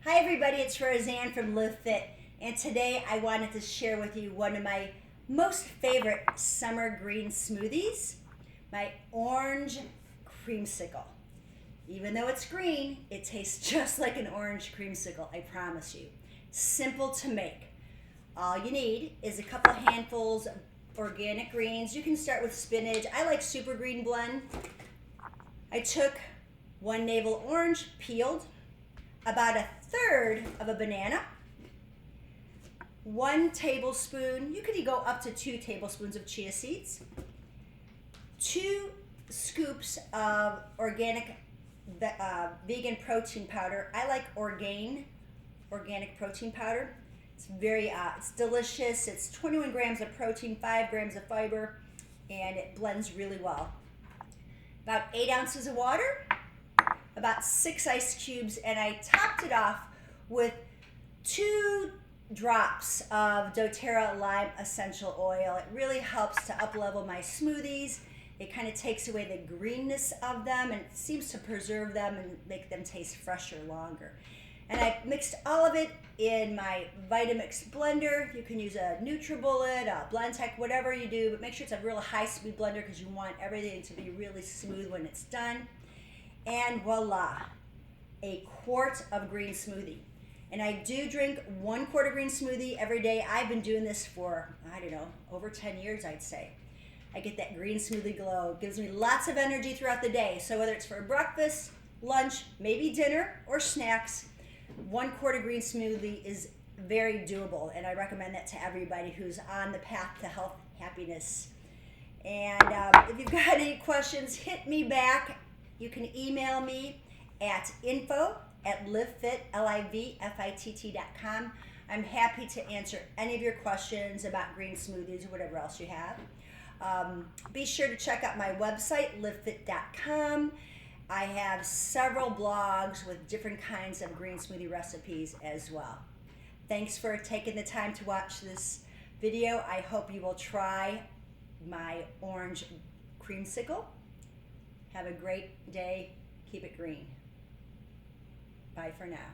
Hi everybody, it's Roseann from LIVFITT, and today I wanted to share with you one of my most favorite summer green smoothies, my orange creamsicle. Even though it's green, it tastes just like an orange creamsicle, I promise you. Simple to make. All you need is a couple handfuls of organic greens. You can start with spinach. I like super green blend. I took one navel orange peeled, about a third of a banana, 1 tablespoon, you could go up to 2 tablespoons of chia seeds, 2 scoops of organic vegan protein powder. I like Orgain Organic Protein powder. It's it's delicious. It's 21 grams of protein, 5 grams of fiber, and it blends really well. About 8 ounces of water, about 6 ice cubes, and I topped it off with 2 drops of doTERRA Lime Essenial Oil. It really helps to up-level my smoothies. It kind of takes away the greenness of them, and it seems to preserve them and make them taste fresher longer. And I mixed all of it in my Vitamix blender. You can use a NutriBullet, a Blendtec, whatever you do, but make sure it's a real high-speed blender because you want everything to be really smooth when it's done. And voila, a quart of green smoothie. And I do drink 1 quart of green smoothie every day. I've been doing this for, I don't know, over 10 years, I'd say. I get that green smoothie glow. It gives me lots of energy throughout the day. So whether it's for breakfast, lunch, maybe dinner, or snacks, 1 quart of green smoothie is very doable. And I recommend that to everybody who's on the path to health, happiness. And if you've got any questions, hit me back. You can email me at info@livfitt.com. I'm happy to answer any of your questions about green smoothies or whatever else you have. Be sure to check out my website, LIVFITT.com. I have several blogs with different kinds of green smoothie recipes as well. Thanks for taking the time to watch this video. I hope you will try my orange creamsicle. Have a great day. Keep it green. Bye for now.